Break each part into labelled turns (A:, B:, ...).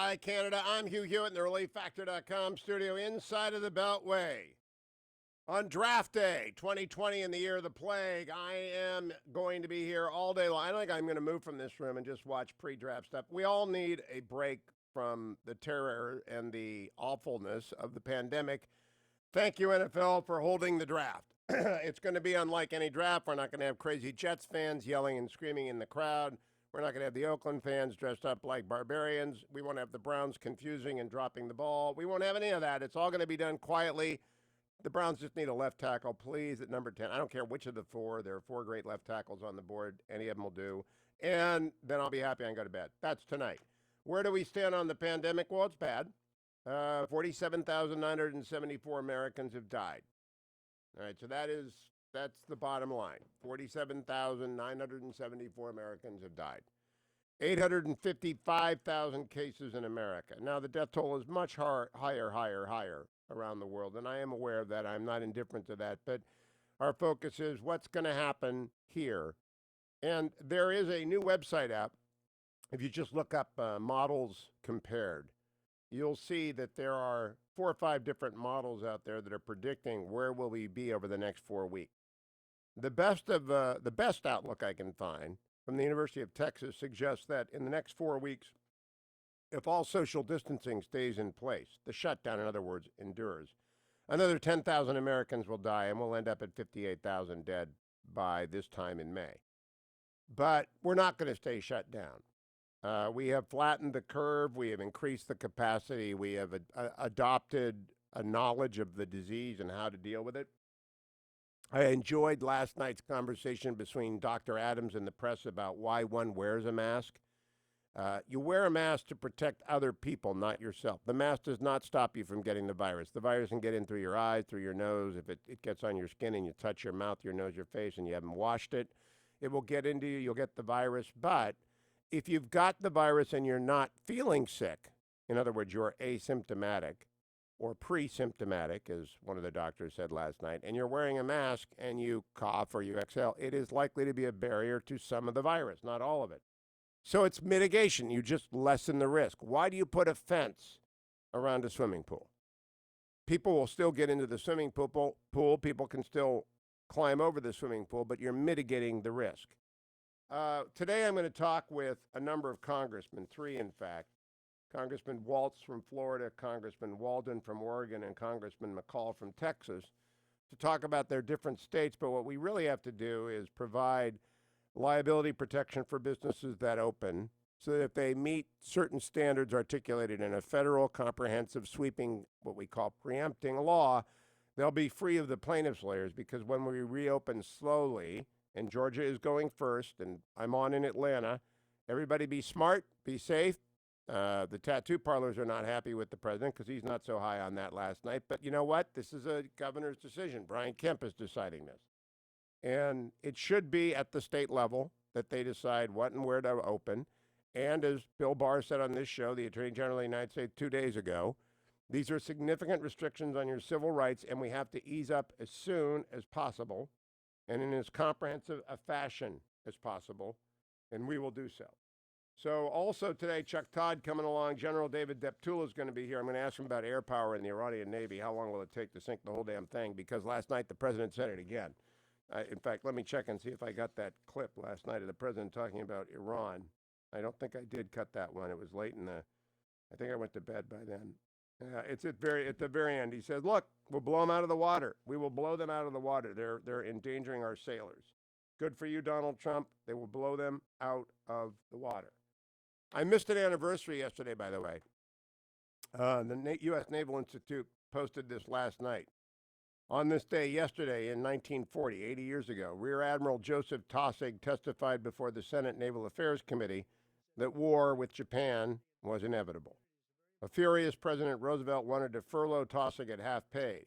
A: Hi, Canada. I'm Hugh Hewitt in the ReliefFactor.com studio inside of the Beltway. On draft day 2020 in the year of the plague, I am going to be here all day long. I don't think I'm going to move from this room and just watch pre-draft stuff. We all need a break from the terror and the awfulness of the pandemic. Thank you, NFL, for holding the draft. It's going to be unlike any draft. We're not going to have crazy Jets fans yelling and screaming in the crowd. We're not going to have the Oakland fans dressed up like barbarians. We won't have the Browns confusing and dropping the ball. We won't have any of that. It's all going to be done quietly. The Browns just need a left tackle, please, at number 10. I don't care which of the four. There are four great left tackles on the board. Any of them will do. And then I'll be happy and go to bed. That's tonight. Where do we stand on the pandemic? Well, it's bad. 47,974 Americans have died. All right, so that's the bottom line. 47,974 Americans have died. 855,000 cases in America. Now, the death toll is much higher around the world, and I am aware of that. I'm not indifferent to that, but our focus is what's going to happen here. And there is a new website app. If you just look up models compared, you'll see that there are 4 or 5 different models out there that are predicting where will we be over the next 4 weeks. The best outlook I can find from the University of Texas suggests that in the next 4 weeks, if all social distancing stays in place, the shutdown, in other words, endures, another 10,000 Americans will die, and we'll end up at 58,000 dead by this time in May. But we're not going to stay shut down. We have flattened the curve. We have increased the capacity. We have adopted a knowledge of the disease and how to deal with it. I enjoyed last night's conversation between Dr. Adams and the press about why one wears a mask. You wear a mask to protect other people, not yourself. The mask does not stop you from getting the virus. The virus can get in through your eyes, through your nose. If it gets on your skin and you touch your mouth, your nose, your face, and you haven't washed it, it will get into you. You'll get the virus. But if you've got the virus and you're not feeling sick, in other words, you're asymptomatic or pre-symptomatic, as one of the doctors said last night, and you're wearing a mask and you cough or you exhale, it is likely to be a barrier to some of the virus, not all of it. So it's mitigation. You just lessen the risk. Why do you put a fence around a swimming pool? People will still get into the swimming pool. People can still climb over the swimming pool, but you're mitigating the risk. Today I'm going to talk with a number of congressmen, 3 in fact. Congressman Waltz from Florida, Congressman Walden from Oregon, and Congressman McCall from Texas to talk about their different states. But what we really have to do is provide liability protection for businesses that open so that if they meet certain standards articulated in a federal, comprehensive, sweeping, what we call preempting law, they'll be free of the plaintiff's lawyers, because when we reopen slowly, and Georgia is going first, and I'm on in Atlanta, everybody be smart, be safe. The tattoo parlors are not happy with the president because he's not so high on that last night. But you know what? This is a governor's decision. Brian Kemp is deciding this. And it should be at the state level that they decide what and where to open. And as Bill Barr said on this show, the Attorney General of the United States 2 days ago, these are significant restrictions on your civil rights, and we have to ease up as soon as possible and in as comprehensive a fashion as possible, and we will do so. So also today, Chuck Todd coming along. General David Deptula is going to be here. I'm going to ask him about air power in the Iranian Navy. How long will it take to sink the whole damn thing? Because last night the president said it again. In fact, let me check and see if I got that clip last night of the president talking about Iran. I don't think I did cut that one. It was late I think I went to bed by then. It's at the very end. He says, look, we'll blow them out of the water. We will blow them out of the water. They're endangering our sailors. Good for you, Donald Trump. They will blow them out of the water. I missed an anniversary yesterday, by the way. The U.S. Naval Institute posted this last night. On this day yesterday in 1940, 80 years ago, Rear Admiral Joseph Taussig testified before the Senate Naval Affairs Committee that war with Japan was inevitable. A furious President Roosevelt wanted to furlough Taussig at half pay.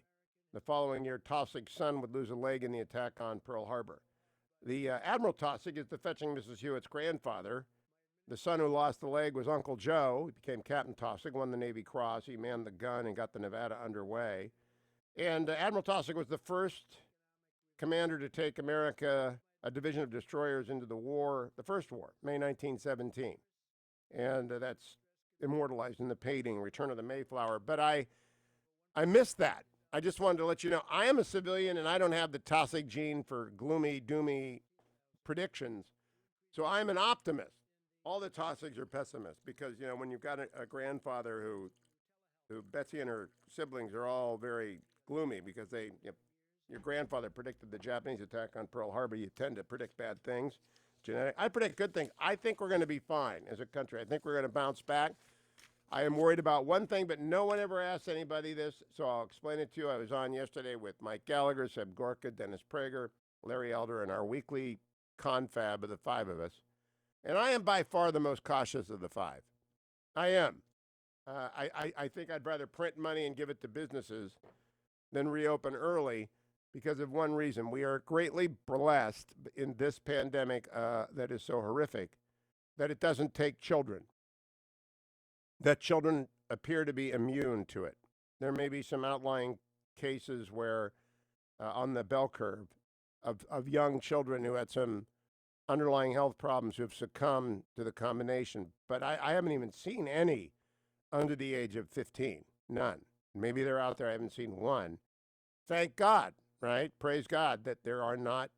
A: The following year, Taussig's son would lose a leg in the attack on Pearl Harbor. The Admiral Taussig is the fetching Mrs. Hewitt's grandfather. The son who lost the leg was Uncle Joe. He became Captain Taussig, won the Navy Cross. He manned the gun and got the Nevada underway. And Admiral Taussig was the first commander to take America, a division of destroyers, into the war, the first war, May 1917. And that's immortalized in the painting Return of the Mayflower. But I missed that. I just wanted to let you know I am a civilian and I don't have the Taussig gene for gloomy, doomy predictions. So I'm an optimist. All the Taussigs are pessimists because, when you've got a grandfather who Betsy and her siblings are all very gloomy because your grandfather predicted the Japanese attack on Pearl Harbor. You tend to predict bad things. I predict good things. I think we're going to be fine as a country. I think we're going to bounce back. I am worried about one thing, but no one ever asked anybody this, so I'll explain it to you. I was on yesterday with Mike Gallagher, Seb Gorka, Dennis Prager, Larry Elder, and our weekly confab of the five of us. And I am by far the most cautious of the five. I am. I think I'd rather print money and give it to businesses than reopen early because of one reason. We are greatly blessed in this pandemic that is so horrific that it doesn't take children, that children appear to be immune to it. There may be some outlying cases where on the bell curve of young children who had some underlying health problems who have succumbed to the combination. But I haven't even seen any under the age of 15. None. Maybe they're out there. I haven't seen one. Thank God, right? Praise God that there are not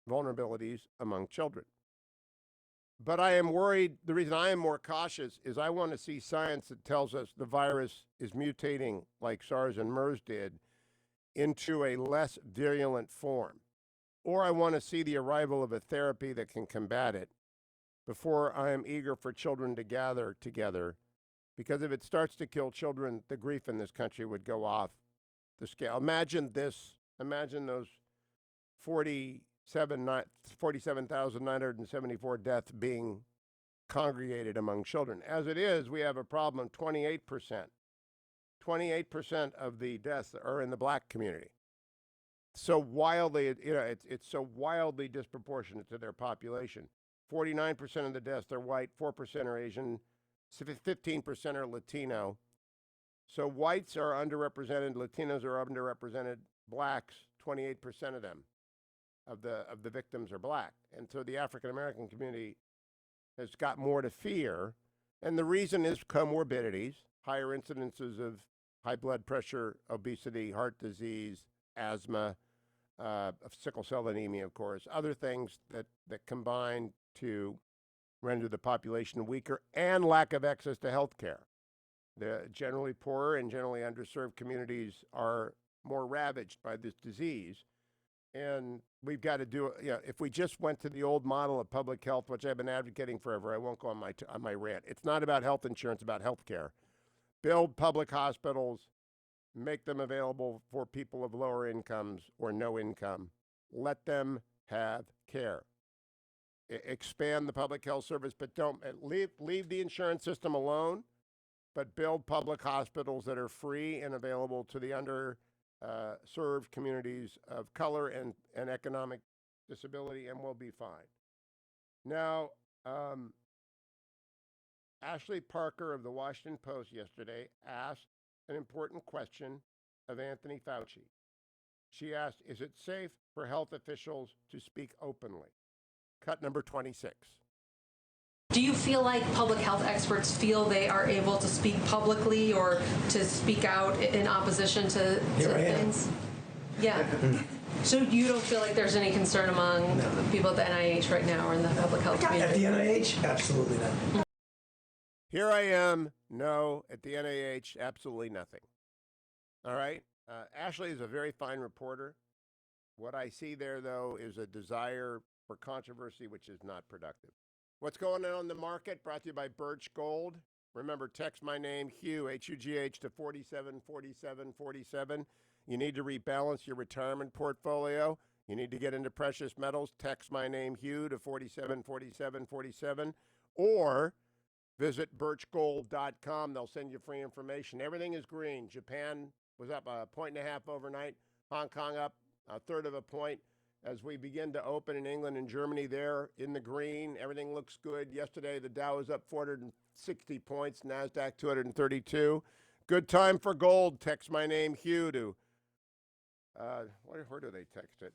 A: vulnerabilities among children. But I am worried. The reason I am more cautious is I want to see science that tells us the virus is mutating like SARS and MERS did into a less virulent form. Or I want to see the arrival of a therapy that can combat it before I am eager for children to gather together. Because if it starts to kill children, the grief in this country would go off the scale. Imagine this. Imagine those 47,974 deaths being congregated among children. As it is, we have a problem of 28%. 28% of the deaths are in the black community. So wildly, it's so wildly disproportionate to their population. 49% of the deaths are white, 4% are Asian, 15% are Latino. So whites are underrepresented, Latinos are underrepresented, blacks, 28% of them, of the victims are black. And so the African American community has got more to fear. And the reason is comorbidities, higher incidences of high blood pressure, obesity, heart disease, asthma, sickle cell anemia, of course, other things that combine to render the population weaker, and lack of access to health care. The generally poorer and generally underserved communities are more ravaged by this disease. And we've got to do it. If we just went to the old model of public health, which I've been advocating forever, I won't go on my rant. It's not about health insurance, about health care. Build public hospitals, make them available for people of lower incomes or no income. Let them have care. Expand the public health service, but don't leave the insurance system alone, but build public hospitals that are free and available to the underserved communities of color and economic disability, and we'll be fine. Now, Ashley Parker of the Washington Post yesterday asked an important question of Anthony Fauci. She asked, is it safe for health officials to speak openly? Cut number 26.
B: Do you feel like public health experts feel they are able to speak publicly or to speak out in opposition to things? Yeah. So you don't feel like there's any concern among people at the NIH right now or in the public health community?
C: At the NIH, absolutely not.
A: Here I am. No, at the NIH, absolutely nothing. All right. Ashley is a very fine reporter. What I see there, though, is a desire for controversy, which is not productive. What's going on in the market? Brought to you by Birch Gold. Remember, text my name, Hugh, H-U-G-H, to 474747. You need to rebalance your retirement portfolio. You need to get into precious metals. Text my name, Hugh, to 474747. Or visit birchgold.com. They'll send you free information. Everything is green. Japan was up 1.5 points overnight. Hong Kong up 1/3 of a point. As we begin to open in England and Germany, there in the green, everything looks good. Yesterday, the Dow was up 460 points, NASDAQ 232. Good time for gold. Text my name, Hugh, to, where do they text it?